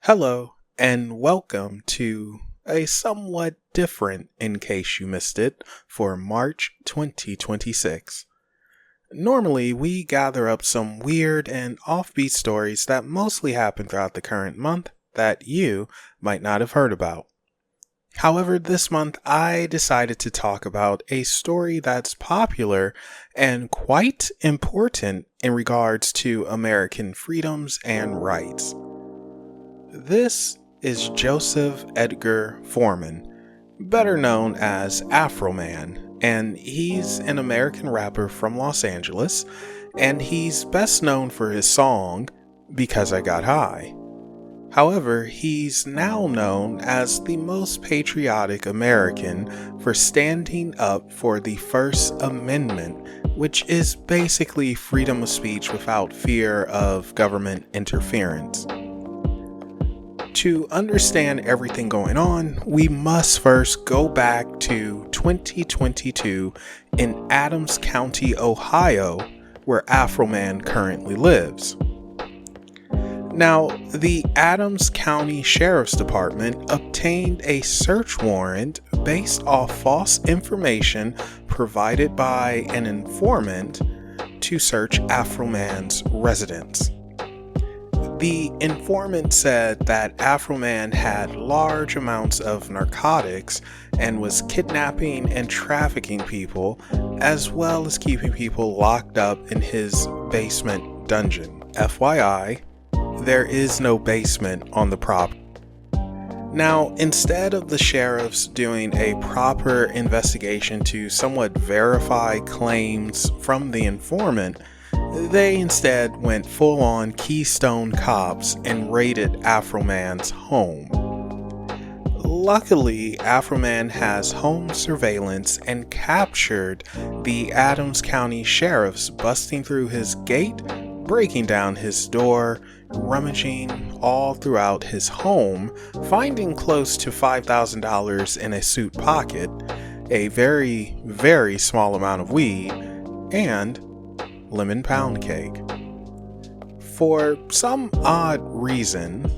Hello, and welcome to a somewhat different, in case you missed it, for March 2026. Normally, we gather up some weird and offbeat stories that mostly happen throughout the current month that you might not have heard about. However, this month I decided to talk about a story that's popular and quite important in regards to American freedoms and rights. This is Joseph Edgar Foreman, better known as Afroman, and he's an American rapper from Los Angeles, and he's best known for his song, Because I Got High. However, he's now known as the most patriotic American for standing up for the First Amendment, which is basically freedom of speech without fear of government interference. To understand everything going on, we must first go back to 2022 in Adams County, Ohio, where Afroman currently lives. Now, the Adams County Sheriff's Department obtained a search warrant based off false information provided by an informant to search Afroman's residence. The informant said that Afroman had large amounts of narcotics and was kidnapping and trafficking people, as well as keeping people locked up in his basement dungeon. FYI, there is no basement on the property. Now, instead of the sheriffs doing a proper investigation to somewhat verify claims from the informant, they instead went full-on Keystone Cops and raided Afroman's home. Luckily, Afroman has home surveillance and captured the Adams County sheriffs busting through his gate, breaking down his door, rummaging all throughout his home, finding close to $5,000 in a suit pocket, a very, very small amount of weed, and lemon pound cake. For some odd reason,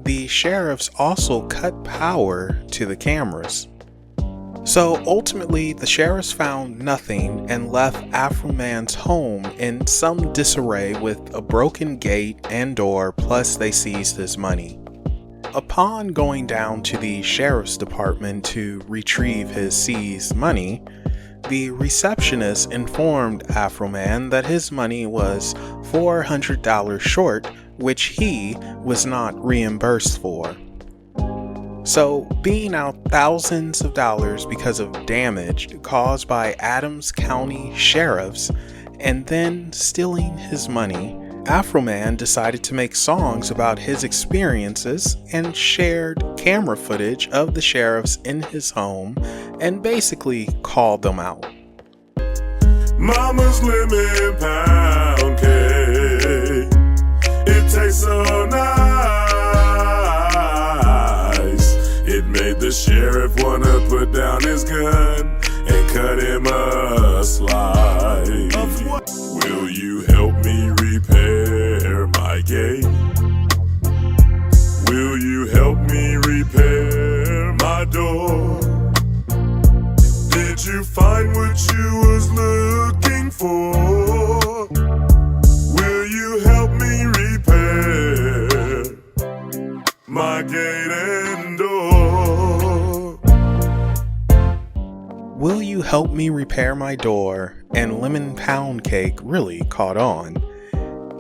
the sheriffs also cut power to the cameras. So ultimately, the sheriffs found nothing and left Afroman's home in some disarray with a broken gate and door, plus they seized his money. Upon going down to the sheriff's department to retrieve his seized money, the receptionist informed Afroman that his money was $400 short, which he was not reimbursed for. So, being out thousands of dollars because of damage caused by Adams County sheriffs and then stealing his money, Afroman decided to make songs about his experiences and shared camera footage of the sheriffs in his home and basically called them out. Mama's lemon pound cake, it tastes so nice. It made the sheriff wanna put down his gun and cut him a slice. Will you help me repair my gate? Will you help me repair my door? Did you find what you was looking for? Will you help me repair my gate and door? Will you help me repair my door? And lemon pound cake really caught on.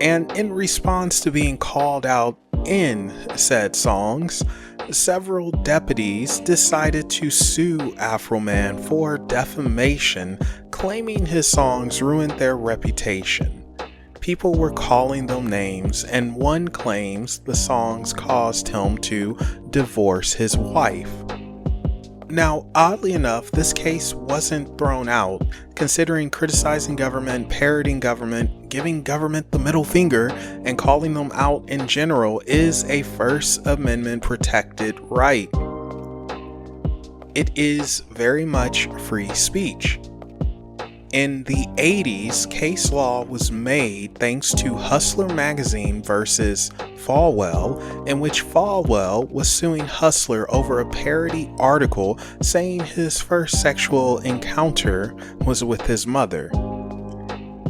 And in response to being called out in said songs, several deputies decided to sue Afroman for defamation, claiming his songs ruined their reputation. People were calling them names, and one claims the songs caused him to divorce his wife. Now, oddly enough, this case wasn't thrown out, considering criticizing government, parroting government, giving government the middle finger, and calling them out in general is a First Amendment protected right. It is very much free speech. In the 80s, case law was made thanks to Hustler magazine versus Falwell, in which Falwell was suing Hustler over a parody article saying his first sexual encounter was with his mother.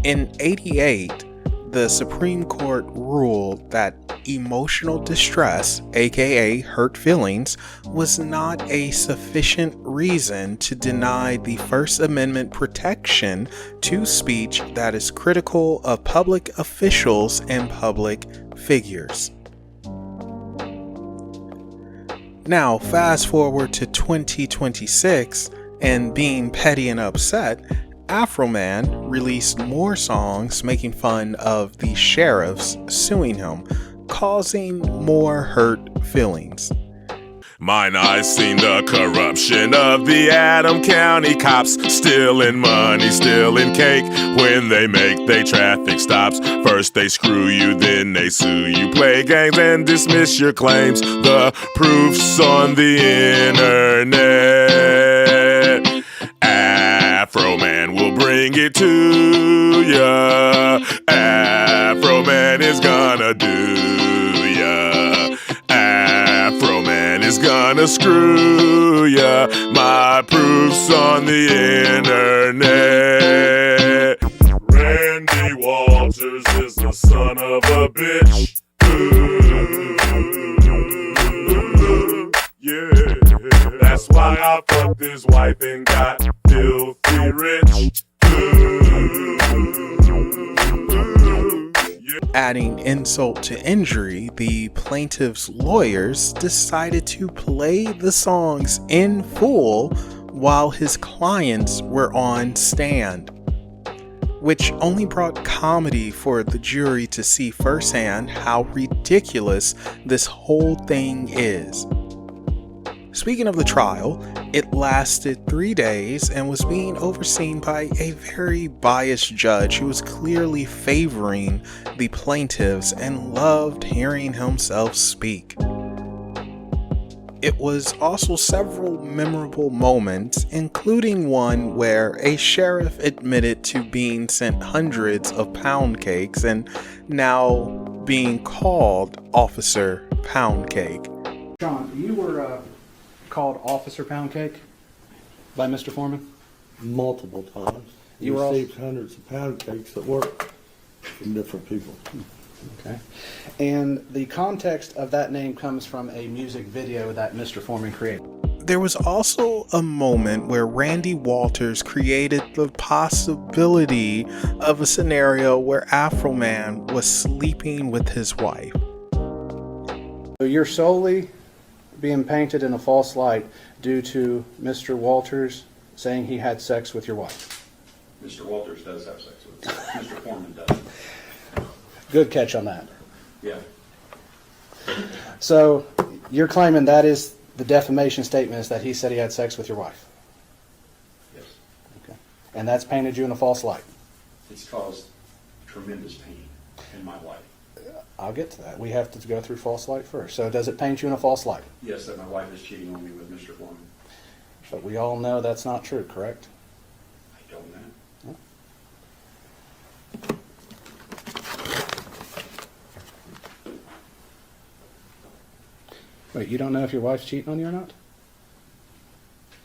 In 88, the Supreme Court ruled that emotional distress, aka hurt feelings, was not a sufficient reason to deny the First Amendment protection to speech that is critical of public officials and public figures. Now, fast forward to 2026, and being petty and upset, Afroman released more songs making fun of the sheriffs suing him, causing more hurt feelings. Mine eyes seen the corruption of the Adam County cops, stealing money, stealing cake when they make they traffic stops. First they screw you, then they sue you, play games and dismiss your claims. The proof's on the internet. Afroman will bring it to ya. Afroman is gonna do ya. Afroman is gonna screw ya. My proof's on the internet. Randy Walters is the son of a bitch. Ooh, yeah. That's why I fucked his wife and got filthy rich. Adding insult to injury, the plaintiff's lawyers decided to play the songs in full while his clients were on stand, which only brought comedy for the jury to see firsthand how ridiculous this whole thing is. Speaking of the trial, it lasted 3 days and was being overseen by a very biased judge who was clearly favoring the plaintiffs and loved hearing himself speak. It was also several memorable moments, including one where a sheriff admitted to being sent hundreds of pound cakes and now being called Officer Pound Cake. John, you were called Officer Pound Cake by Mr. Foreman? Multiple times. You You were received hundreds of pound cakes at work from different people. Okay. And the context of that name comes from a music video that Mr. Foreman created. There was also a moment where Randy Walters created the possibility of a scenario where Afroman was sleeping with his wife. So you're solely being painted in a false light due to Mr. Walters saying he had sex with your wife. Mr. Walters does have sex with Mr. Foreman does. Good catch on that. Yeah. So you're claiming that is the defamation statement, is that he said he had sex with your wife. Yes. Okay. And that's painted you in a false light. It's caused tremendous pain in my life. I'll get to that. We have to go through false light first. So does it paint you in a false light? Yes, that my wife is cheating on me with Mr. Foreman. But we all know that's not true, correct? I don't know. Wait, you don't know if your wife's cheating on you or not?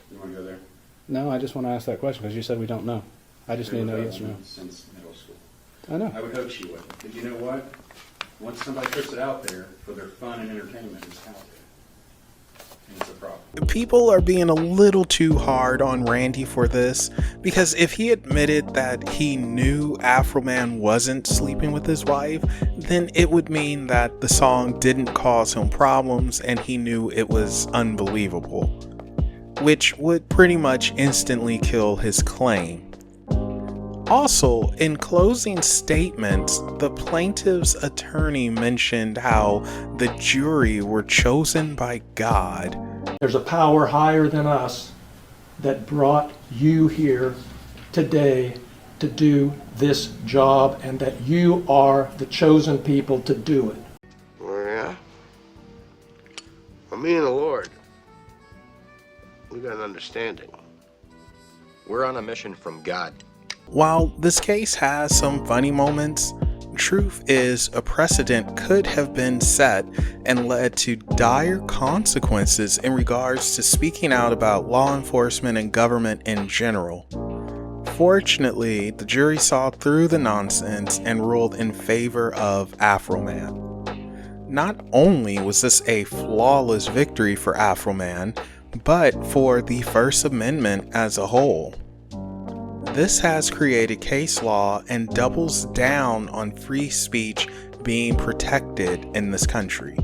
You want to go there? No, I just want to ask that question because you said we don't know. I just need to know yes or no. Since middle school. I know. I would hope she would. But you know what? Once somebody puts it out there for their fun and entertainment, it's out there. And it's a problem. People are being a little too hard on Randy for this, because if he admitted that he knew Afroman wasn't sleeping with his wife, then it would mean that the song didn't cause him problems and he knew it was unbelievable, which would pretty much instantly kill his claim. Also, in closing statements, the plaintiff's attorney mentioned how the jury were chosen by God. There's a power higher than us that brought you here today to do this job, and that you are the chosen people to do it. Oh, yeah? Well, me and the Lord, we got an understanding. We're on a mission from God. While this case has some funny moments, truth is a precedent could have been set and led to dire consequences in regards to speaking out about law enforcement and government in general. Fortunately, the jury saw through the nonsense and ruled in favor of Afroman. Not only was this a flawless victory for Afroman, but for the First Amendment as a whole. This has created case law and doubles down on free speech being protected in this country.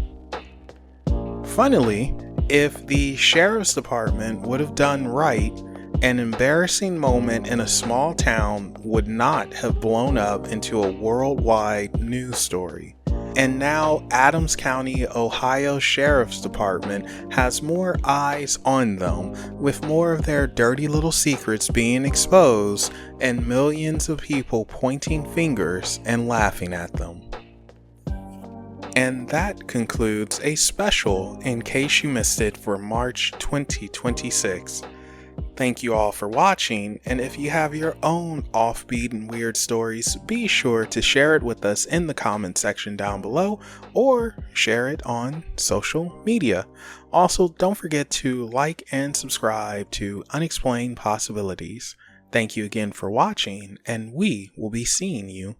Funnily, if the sheriff's department would have done right, an embarrassing moment in a small town would not have blown up into a worldwide news story. And now Adams County, Ohio Sheriff's Department has more eyes on them, with more of their dirty little secrets being exposed and millions of people pointing fingers and laughing at them. And that concludes a special In Case You Missed It for March 2026. Thank you all for watching, and if you have your own offbeat and weird stories, be sure to share it with us in the comment section down below, or share it on social media. Also, don't forget to like and subscribe to Unexplained Possibilities. Thank you again for watching, and we will be seeing you